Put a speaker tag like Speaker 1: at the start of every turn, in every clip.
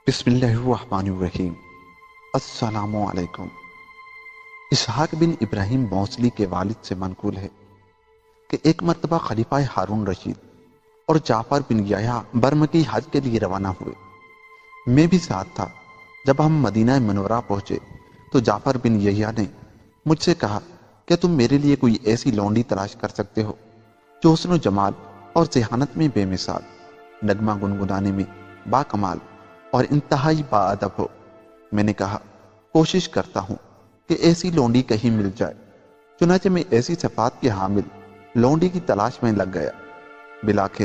Speaker 1: بسم اللہ الرحمن الرحیم۔ السلام علیکم۔ اسحاق بن ابراہیم موصلی کے والد سے منقول ہے کہ ایک مرتبہ خلیفہ ہارون رشید اور جعفر بن یحییٰ برمکی حج کے لیے روانہ ہوئے۔ میں بھی ساتھ تھا۔ جب ہم مدینہ منورہ پہنچے تو جعفر بن یحییٰ نے مجھ سے کہا کہ تم میرے لیے کوئی ایسی لونڈی تلاش کر سکتے ہو جو حسن و جمال اور ذہانت میں بے مثال، نغمہ گنگنانے میں با کمال اور انتہائی باادب ہو۔ میں نے کہا کوشش کرتا ہوں کہ ایسی لونڈی کہیں مل جائے۔ چنانچہ میں ایسی صفات کے حامل لونڈی کی تلاش میں لگ گیا۔ بالآخر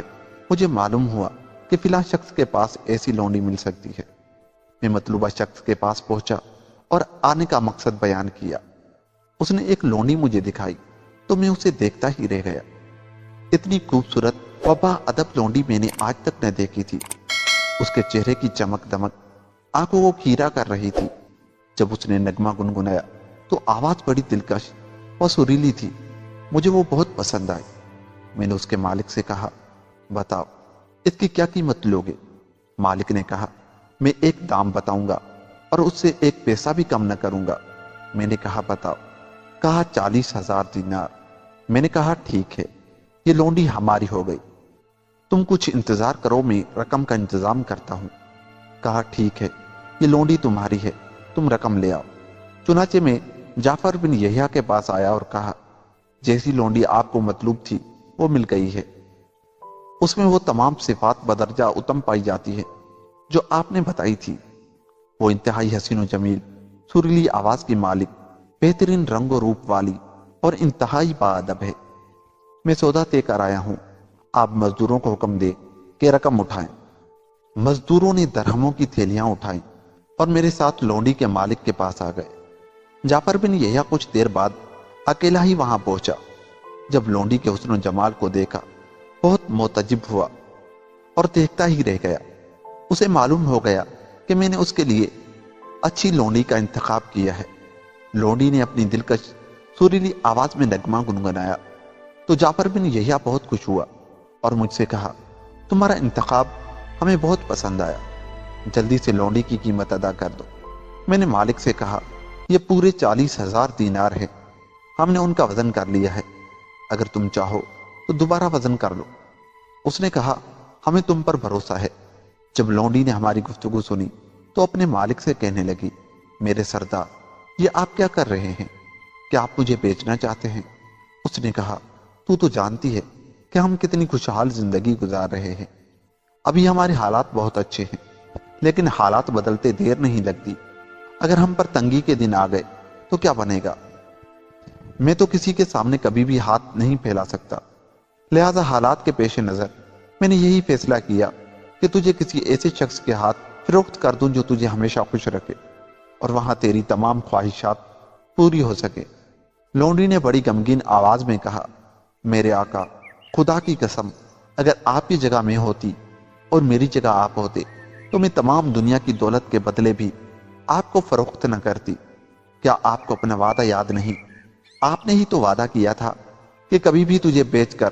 Speaker 1: مجھے معلوم ہوا کہ فلاں شخص کے پاس ایسی لونڈی مل سکتی ہے۔ میں مطلوبہ شخص کے پاس پہنچا اور آنے کا مقصد بیان کیا۔ اس نے ایک لونڈی مجھے دکھائی تو میں اسے دیکھتا ہی رہ گیا۔ اتنی خوبصورت و باادب لونڈی میں نے آج تک نہ دیکھی تھی۔ اس کے چہرے کی چمک دمک آنکھوں کو کھیرا کر رہی تھی۔ جب اس نے نغمہ گنگنایا تو آواز بڑی دلکش و سریلی تھی۔ مجھے وہ بہت پسند آئی۔ میں نے اس کے مالک سے کہا بتاؤ اس کی کیا قیمت لوگے؟ مالک نے کہا میں ایک دام بتاؤں گا اور اس سے ایک پیسہ بھی کم نہ کروں گا۔ میں نے کہا بتاؤ؟ کہا 40,000 دینار۔ میں نے کہا ٹھیک ہے، یہ لونڈی ہماری ہو گئی۔ تم کچھ انتظار کرو، میں رقم کا انتظام کرتا ہوں۔ کہا ٹھیک ہے، یہ لونڈی تمہاری ہے، تم رقم لے آؤ۔ چنانچہ میں جعفر بن یحییٰ کے پاس آیا اور کہا جیسی لونڈی آپ کو مطلوب تھی وہ مل گئی ہے۔ اس میں وہ تمام صفات بدرجہ اتم پائی جاتی ہے جو آپ نے بتائی تھی۔ وہ انتہائی حسین و جمیل، سریلی آواز کی مالک، بہترین رنگ و روپ والی اور انتہائی باادب ہے۔ میں سودا طے کر آیا ہوں، آپ مزدوروں کو حکم دے کہ رقم اٹھائیں۔ مزدوروں نے درہموں کی تھیلیاں اٹھائیں اور میرے ساتھ لونڈی کے مالک کے پاس آ گئے۔ جعفر بن یحییٰ کچھ دیر بعد اکیلا ہی وہاں پہنچا۔ جب لونڈی کے حسن و جمال کو دیکھا بہت معتجب ہوا اور دیکھتا ہی رہ گیا۔ اسے معلوم ہو گیا کہ میں نے اس کے لیے اچھی لونڈی کا انتخاب کیا ہے۔ لونڈی نے اپنی دلکش سریلی آواز میں نغمہ گنگنایا تو جعفر بن یحییٰ بہت خوش ہوا اور مجھ سے کہا تمہارا انتخاب ہمیں بہت پسند آیا، جلدی سے لونڈی کی قیمت ادا کر دو۔ میں نے مالک سے کہا یہ پورے 40,000 دینار ہے، ہم نے ان کا وزن کر لیا ہے، اگر تم چاہو تو دوبارہ وزن کر لو۔ اس نے کہا ہمیں تم پر بھروسہ ہے۔ جب لونڈی نے ہماری گفتگو سنی تو اپنے مالک سے کہنے لگی میرے سردار، یہ آپ کیا کر رہے ہیں؟ کیا آپ مجھے بیچنا چاہتے ہیں؟ اس نے کہا تو جانتی ہے کہ ہم کتنی خوشحال زندگی گزار رہے ہیں۔ ابھی ہمارے حالات بہت اچھے ہیں، لیکن حالات بدلتے دیر نہیں لگتی۔ اگر ہم پر تنگی کے دن آ گئے تو کیا بنے گا؟ میں تو کسی کے سامنے کبھی بھی ہاتھ نہیں پھیلا سکتا، لہذا حالات کے پیش نظر میں نے یہی فیصلہ کیا کہ تجھے کسی ایسے شخص کے ہاتھ فروخت کر دوں جو تجھے ہمیشہ خوش رکھے اور وہاں تیری تمام خواہشات پوری ہو سکے۔ لونڈی نے بڑی غمگین آواز میں کہا میرے آقا، خدا کی قسم، اگر آپ کی جگہ میں ہوتی اور میری جگہ آپ ہوتے تو میں تمام دنیا کی دولت کے بدلے بھی آپ کو فروخت نہ کرتی۔ کیا آپ کو اپنا وعدہ یاد نہیں؟ آپ نے ہی تو وعدہ کیا تھا کہ کبھی بھی تجھے بیچ کر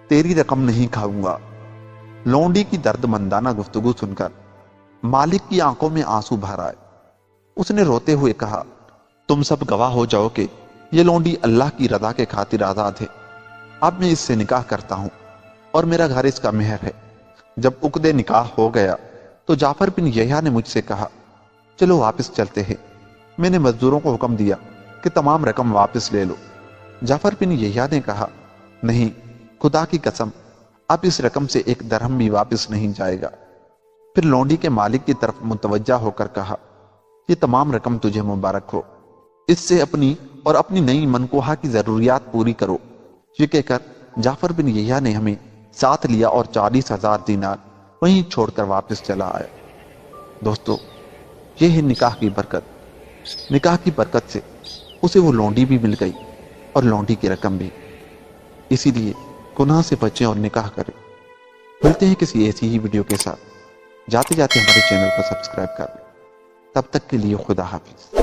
Speaker 1: تیری رقم نہیں کھاؤں گا۔ لونڈی کی درد مندانہ گفتگو سن کر مالک کی آنکھوں میں آنسو بھر آئے۔ اس نے روتے ہوئے کہا تم سب گواہ ہو جاؤ کہ یہ لونڈی اللہ کی رضا کے خاطر آزاد ہے۔ اب میں اس سے نکاح کرتا ہوں اور میرا گھر اس کا مہر ہے۔ جب عقد نکاح ہو گیا تو جعفر بن یحییٰ نے مجھ سے کہا چلو واپس چلتے ہیں۔ میں نے مزدوروں کو حکم دیا کہ تمام رقم واپس لے لو۔ جعفر بن یحییٰ نے کہا نہیں، خدا کی قسم، اب اس رقم سے ایک درہم بھی واپس نہیں جائے گا۔ پھر لونڈی کے مالک کی طرف متوجہ ہو کر کہا یہ تمام رقم تجھے مبارک ہو، اس سے اپنی اور اپنی نئی منکوحہ کی ضروریات پوری کرو۔ یہ کہہ کر جعفر بن یحییٰ نے ہمیں ساتھ لیا اور 40,000 دینار وہیں چھوڑ کر واپس چلا آیا۔ دوستو، یہ ہے نکاح کی برکت۔ نکاح کی برکت سے اسے وہ لونڈی بھی مل گئی اور لونڈی کی رقم بھی۔ اسی لیے گناہ سے بچیں اور نکاح کریں۔ ملتے ہیں کسی ایسی ہی ویڈیو کے ساتھ۔ جاتے جاتے ہمارے چینل کو سبسکرائب کر لیں۔ تب تک کے لیے خدا حافظ۔